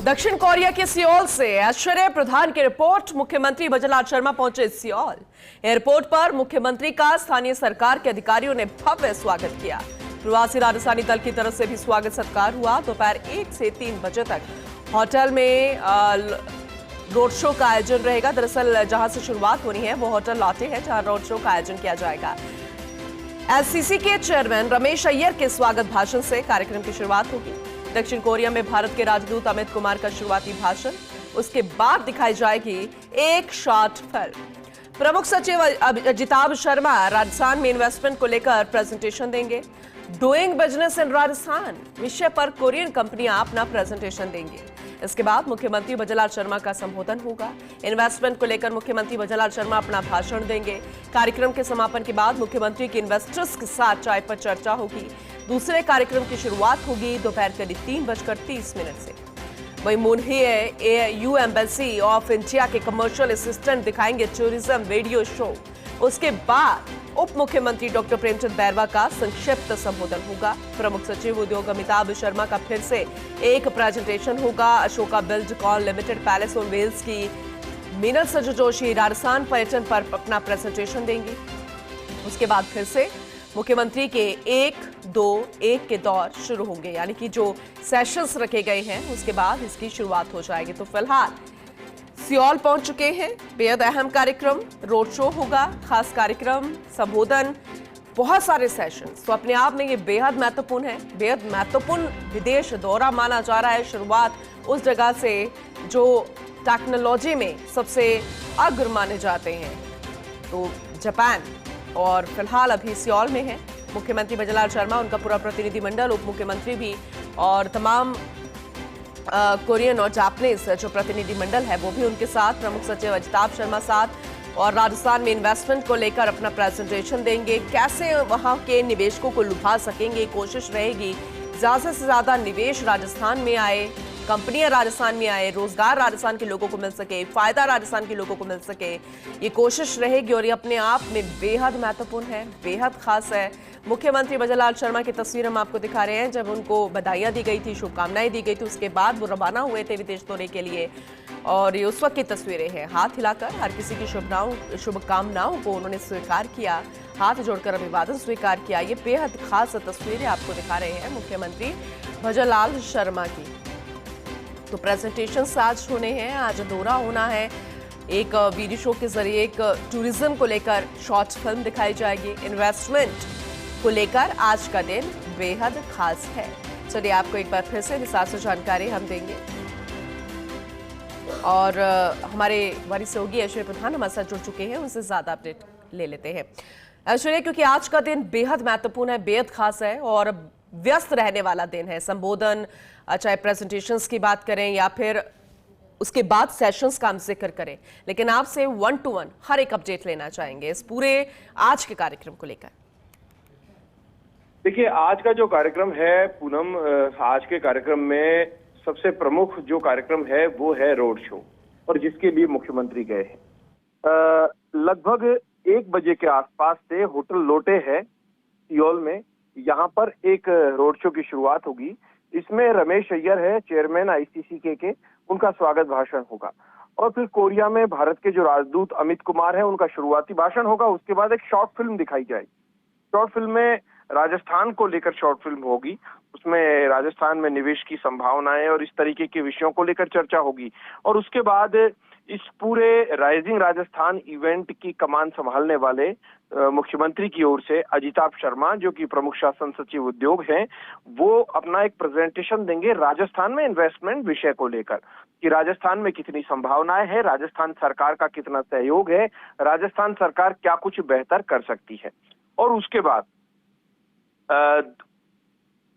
दक्षिण कोरिया के सियोल से ऐश्वर्या प्रधान की रिपोर्ट। मुख्यमंत्री भजनलाल शर्मा पहुंचे सियोल। एयरपोर्ट पर मुख्यमंत्री का स्थानीय सरकार के अधिकारियों ने भव्य स्वागत किया। प्रवासी राजस्थानी दल की तरफ से भी स्वागत सत्कार हुआ। दोपहर 1 से 3 बजे तक होटल में रोड शो का आयोजन रहेगा। दरअसल जहां से शुरुआत होनी है वो होटल लॉटे है जहां रोड शो का आयोजन किया जाएगा। एससीसी के चेयरमैन रमेश अय्यर के स्वागत भाषण से कार्यक्रम की शुरुआत होगी। दक्षिण कोरिया में भारत के राजदूत अमित कुमार का शुरुआती भाषण, उसके बाद दिखाई जाएगी एक शॉर्ट फिल्म। प्रमुख सचिव अजिताभ शर्मा राजस्थान में इन्वेस्टमेंट को लेकर प्रेजेंटेशन देंगे। डूइंग बिजनेस इन राजस्थान विषय पर कोरियन कंपनियां अपना प्रेजेंटेशन देंगी। इसके बाद मुख्यमंत्री भजनलाल शर्मा का संबोधन होगा। इन्वेस्टमेंट को लेकर मुख्यमंत्री भजनलाल शर्मा अपना भाषण देंगे। कार्यक्रम के समापन के बाद मुख्यमंत्री की इन्वेस्टर्स के साथ चाय पर चर्चा होगी। दूसरे कार्यक्रम की शुरुआत होगी दोपहर करीब 3:30 से। वहीं मुन्हिए यू एम्बेसी ऑफ इंडिया के कमर्शियल असिस्टेंट दिखाएंगे टूरिज्म वीडियो शो। उसके बाद उप मुख्यमंत्री डॉक्टर प्रेमचंद बैरवा का संक्षिप्त संबोधन होगा। प्रमुख सचिव उद्योग अमिताभ शर्मा का फिर से एक प्रेजेंटेशन होगा। Ashoka Buildcon limited palace on wheels की मीनल सजू जोशी राजस्थान पर्यटन पर अपना प्रेजेंटेशन देंगी। उसके बाद फिर से मुख्यमंत्री के 1-2-1 के दौर शुरू होंगे, यानी कि जो सेशंस रखे गए हैं उसके बाद इसकी शुरुआत हो जाएगी। तो फिलहाल सियोल पहुंच चुके हैं। बेहद अहम कार्यक्रम, रोड शो होगा, खास कार्यक्रम, संबोधन, बहुत सारे सेशंस। तो अपने आप में ये बेहद महत्वपूर्ण है। बेहद महत्वपूर्ण विदेश दौरा माना जा रहा है। शुरुआत उस जगह से जो टेक्नोलॉजी में सबसे अग्र माने जाते हैं, तो जापान, और फिलहाल अभी सियोल में है। मुख्यमंत्री भजनलाल शर्मा, उनका पूरा प्रतिनिधिमंडल, उप मुख्यमंत्री भी और तमाम कोरियन और जापानीज जो प्रतिनिधिमंडल है वो भी उनके साथ। प्रमुख सचिव अजिताभ शर्मा साथ और राजस्थान में इन्वेस्टमेंट को लेकर अपना प्रेजेंटेशन देंगे। कैसे वहां के निवेशकों को लुभा सकेंगे, कोशिश रहेगी ज्यादा से ज्यादा निवेश राजस्थान में आए, कंपनियां राजस्थान में आए, रोजगार राजस्थान के लोगों को मिल सके, फायदा राजस्थान के लोगों को मिल सके, ये कोशिश रहेगी। और ये अपने आप में बेहद महत्वपूर्ण है, बेहद खास है। मुख्यमंत्री भजनलाल शर्मा की तस्वीर हम आपको दिखा रहे हैं। जब उनको बधाइयां दी गई थी, शुभकामनाएं दी गई थी, उसके बाद वो रवाना हुए थे विदेश दौरे के लिए। और ये उस वक्त की तस्वीरें हैं। हाथ हिलाकर हर किसी की शुभकामनाओं को उन्होंने स्वीकार किया, हाथ जोड़कर अभिवादन स्वीकार किया। ये बेहद खास तस्वीरें आपको दिखा रहे हैं मुख्यमंत्री भजनलाल शर्मा की। तो प्रेजेंटेशन आज होने हैं, आज दौरा होना है। एक वीडियो शो के जरिए एक टूरिज्म को लेकर शॉर्ट फिल्म दिखाई जाएगी। इन्वेस्टमेंट को लेकर आज का दिन बेहद खास है। चलिए आपको एक बार फिर से विस्तार से जानकारी हम देंगे और हमारे वारी सहयोगी ऐश्वर्या प्रधान हमारे साथ जुड़ चुके हैं, उनसे ज्यादा अपडेट ले लेते हैं। ऐश्वर्या, क्योंकि आज का दिन बेहद महत्वपूर्ण है, बेहद खास है और व्यस्त रहने वाला दिन है। संबोधन, चाहे प्रेजेंटेशंस की बात करें या फिर उसके बाद सेशंस का हम जिक्र करें, लेकिन आपसे 1 to 1 हर एक अपडेट लेना चाहेंगे इस पूरे आज के कार्यक्रम को लेकर। देखिए, आज का जो कार्यक्रम है पूनम, आज के कार्यक्रम में सबसे प्रमुख जो कार्यक्रम है वो है रोड शो, और जिसके लिए मुख्यमंत्री गए हैं। लगभग 1 बजे के आसपास से होटल लोटे है सियोल में, यहाँ पर एक रोड शो की शुरुआत होगी। इसमें रमेश अय्यर है, चेयरमैन आईसीसी के, उनका स्वागत भाषण होगा। और फिर कोरिया में भारत के जो राजदूत अमित कुमार है, उनका शुरुआती भाषण होगा। उसके बाद एक शॉर्ट फिल्म दिखाई जाएगी। शॉर्ट फिल्म में राजस्थान को लेकर शॉर्ट फिल्म होगी। उसमें राजस्थान में निवेश की संभावनाएं और इस तरीके के विषयों को लेकर चर्चा होगी। और उसके बाद इस पूरे राइजिंग राजस्थान इवेंट की कमान संभालने वाले मुख्यमंत्री की ओर से अजिताभ शर्मा, जो कि प्रमुख शासन सचिव उद्योग हैं, वो अपना एक प्रेजेंटेशन देंगे राजस्थान में इन्वेस्टमेंट विषय को लेकर, कि राजस्थान में कितनी संभावनाएं हैं, राजस्थान सरकार का कितना सहयोग है, राजस्थान सरकार क्या कुछ बेहतर कर सकती है। और उसके बाद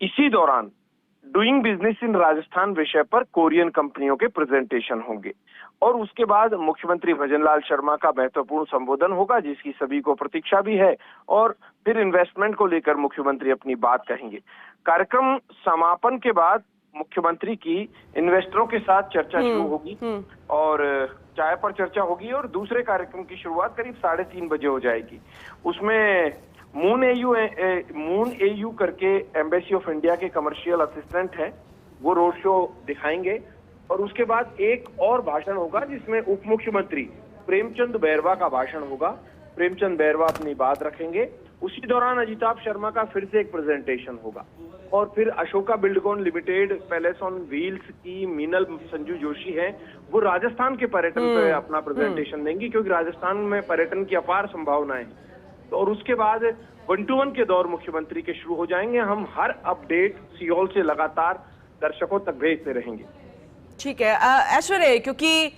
इसी दौरान डूइंग बिजनेस इन राजस्थान विषय पर कोरियन कंपनियों के प्रेजेंटेशन होंगे। और उसके बाद मुख्यमंत्री भजनलाल शर्मा का महत्वपूर्ण संबोधन होगा, जिसकी सभी को प्रतीक्षा भी है। और फिर इन्वेस्टमेंट को लेकर मुख्यमंत्री अपनी बात कहेंगे। कार्यक्रम समापन के बाद मुख्यमंत्री की इन्वेस्टरों के साथ चर्चा शुरू होगी और चाय पर चर्चा होगी। और दूसरे कार्यक्रम की शुरुआत करीब 3:30 बजे हो जाएगी। उसमें मून एयू करके एम्बेसी ऑफ इंडिया के कमर्शियल असिस्टेंट है, वो रोड शो दिखाएंगे। और उसके बाद एक और भाषण होगा जिसमें उप मुख्यमंत्री प्रेमचंद बैरवा का भाषण होगा। प्रेमचंद बैरवा अपनी बात रखेंगे। उसी दौरान अजिताभ शर्मा का फिर से एक प्रेजेंटेशन होगा और फिर Ashoka Buildcon limited, palace on wheels की मीनल संजू जोशी हैं, वो राजस्थान के पर्यटन पे अपना प्रेजेंटेशन देंगी क्योंकि राजस्थान में पर्यटन की अपार संभावनाएं हैं। तो और उसके बाद 1-to-1 के दौर मुख्यमंत्री के शुरू हो जाएंगे। हम हर अपडेट सियोल से लगातार दर्शकों तक भेजते रहेंगे। ठीक है ऐश्वर्य, क्योंकि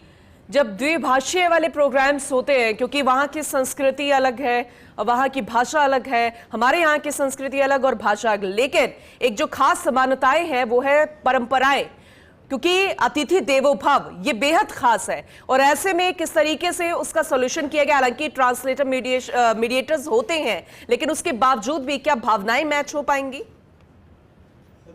जब द्विभाषीय वाले प्रोग्राम्स होते हैं, क्योंकि वहाँ की संस्कृति अलग है, वहाँ की भाषा अलग है, हमारे यहाँ की संस्कृति अलग और भाषा अलग, लेकिन एक जो खास समानताएं हैं वो है परंपराएं, क्योंकि अतिथि देवो भव ये बेहद खास है। और ऐसे में किस तरीके से उसका सोल्यूशन किया गया, हालांकि ट्रांसलेटर मीडिएटर्स होते हैं, लेकिन उसके बावजूद भी क्या भावनाएं मैच हो पाएंगी?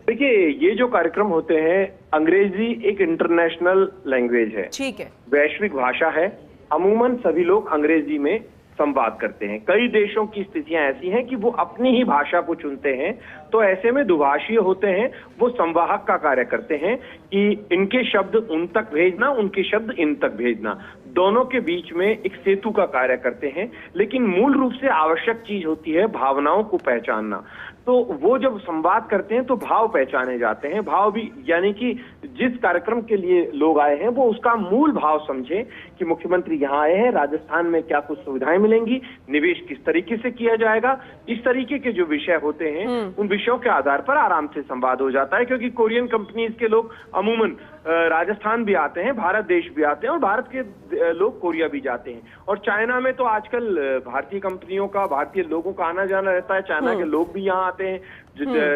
देखिए, ये जो कार्यक्रम होते हैं, अंग्रेजी एक इंटरनेशनल लैंग्वेज है, ठीक है, वैश्विक भाषा है। अमूमन सभी लोग अंग्रेजी में संवाद करते हैं। कई देशों की स्थितियां ऐसी हैं कि वो अपनी ही भाषा को चुनते हैं, तो ऐसे में दुभाषीय होते हैं, वो संवाहक का कार्य करते हैं कि इनके शब्द उन तक भेजना, उनके शब्द इन तक भेजना, दोनों के बीच में एक सेतु का कार्य करते हैं। लेकिन मूल रूप से आवश्यक चीज होती है भावनाओं को पहचानना। तो वो जब संवाद करते हैं तो भाव पहचाने जाते हैं। भाव भी यानी कि जिस कार्यक्रम के लिए लोग आए हैं वो उसका मूल भाव समझें कि मुख्यमंत्री यहाँ आए हैं, राजस्थान में क्या कुछ सुविधाएं मिलेंगी, निवेश किस तरीके से किया जाएगा, इस तरीके के जो विषय होते हैं उन विषयों के आधार पर आराम से संवाद हो जाता है। क्योंकि कोरियन कंपनीज के लोग अमूमन राजस्थान भी आते हैं, भारत देश भी आते हैं और भारत के लोग कोरिया भी जाते हैं। और चाइना में तो आजकल भारतीय कंपनियों का, भारतीय लोगों का आना जाना रहता है। चाइना के लोग भी यहाँ आते हैं।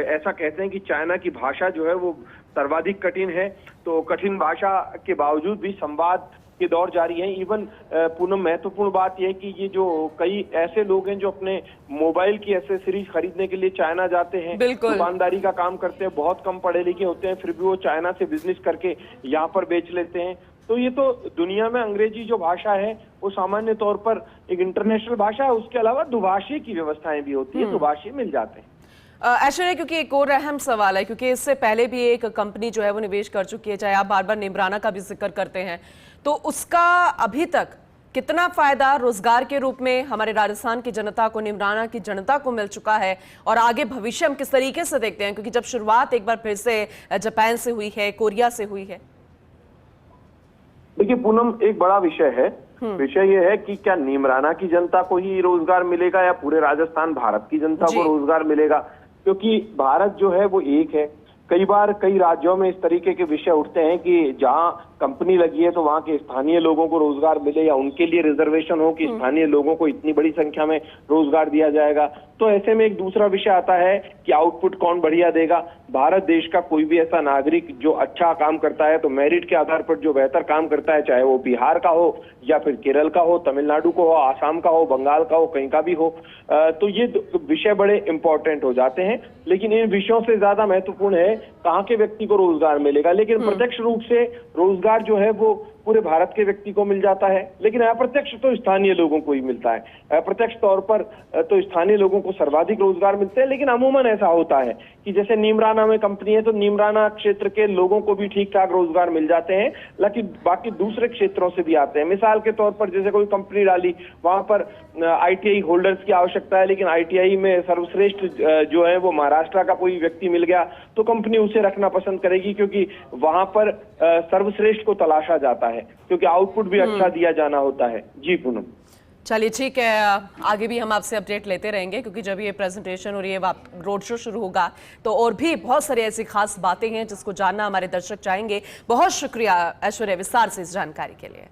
ऐसा कहते हैं कि चाइना की भाषा जो है वो सर्वाधिक कठिन है, तो कठिन भाषा के बावजूद भी संवाद के दौर जारी है। इवन पूनम, महत्वपूर्ण बात यह है कि ये जो कई ऐसे लोग हैं जो अपने मोबाइल की एसेसरीज खरीदने के लिए चाइना जाते हैं, दुकानदारी का काम करते हैं, बहुत कम पढ़े लिखे होते हैं, फिर भी वो चाइना से बिजनेस करके यहाँ पर बेच लेते हैं। तो ये तो दुनिया में अंग्रेजी जो भाषा है वो सामान्य तौर पर एक इंटरनेशनल भाषा है। उसके अलावा दुभाषी की व्यवस्थाएं भी होती है, दुभाषी मिल जाते हैं। ऐश्वर्या, क्योंकि एक और अहम सवाल है, क्योंकि इससे पहले भी एक कंपनी जो है वो निवेश कर चुकी है, चाहे आप बार बार निमराना का भी जिक्र करते हैं, तो उसका अभी तक कितना फायदा रोजगार के रूप में हमारे राजस्थान की जनता को, निमराना की जनता को मिल चुका है, और आगे भविष्य हम किस तरीके से देखते हैं, क्योंकि जब शुरुआत एक बार फिर से जापान से हुई है, कोरिया से हुई है। देखिए पूनम, एक बड़ा विषय है। विषय ये है कि क्या नीमराना की जनता को ही रोजगार मिलेगा या पूरे राजस्थान भारत की जनता को रोजगार मिलेगा, क्योंकि भारत जो है वो एक है। कई बार कई राज्यों में इस तरीके के विषय उठते हैं कि जहां कंपनी लगी है तो वहां के स्थानीय लोगों को रोजगार मिले या उनके लिए रिजर्वेशन हो कि स्थानीय लोगों को इतनी बड़ी संख्या में रोजगार दिया जाएगा। तो ऐसे में एक दूसरा विषय आता है कि आउटपुट कौन बढ़िया देगा। भारत देश का कोई भी ऐसा नागरिक जो अच्छा काम करता है तो मेरिट के आधार पर जो बेहतर काम करता है, चाहे वो बिहार का हो या फिर केरल का हो, तमिलनाडु को हो, आसाम का हो, बंगाल का हो, कहीं का भी हो, तो ये विषय बड़े इंपॉर्टेंट हो जाते हैं। लेकिन इन विषयों से ज्यादा महत्वपूर्ण है कहाँ के व्यक्ति को रोजगार मिलेगा। लेकिन प्रत्यक्ष रूप से रोजगार जो है वो पूरे भारत के व्यक्ति को मिल जाता है, लेकिन अप्रत्यक्ष तो स्थानीय लोगों को ही मिलता है। अप्रत्यक्ष तौर पर तो स्थानीय लोगों को सर्वाधिक रोजगार मिलते हैं। लेकिन अमूमन ऐसा होता है कि जैसे नीमराना में कंपनी है तो नीमराना क्षेत्र के लोगों को भी ठीक ठाक रोजगार मिल जाते हैं, लेकिन बाकी दूसरे क्षेत्रों से भी आते हैं। मिसाल के तौर पर जैसे कोई कंपनी डाली, वहां पर ITI होल्डर्स की आवश्यकता है, लेकिन ITI में सर्वश्रेष्ठ जो है वो महाराष्ट्र का कोई व्यक्ति मिल गया तो कंपनी उसे रखना पसंद करेगी, क्योंकि वहां पर सर्वश्रेष्ठ को तलाशा जाता है, क्योंकि आउटपुट भी अच्छा दिया जाना होता है। जी पूनम, चलिए ठीक है, आगे भी हम आपसे अपडेट लेते रहेंगे, क्योंकि जब ये प्रेजेंटेशन और ये रोड शो शुरू होगा तो और भी बहुत सारी ऐसी खास बातें हैं जिसको जानना हमारे दर्शक चाहेंगे। बहुत शुक्रिया ऐश्वर्या विस्तार से इस जानकारी के लिए।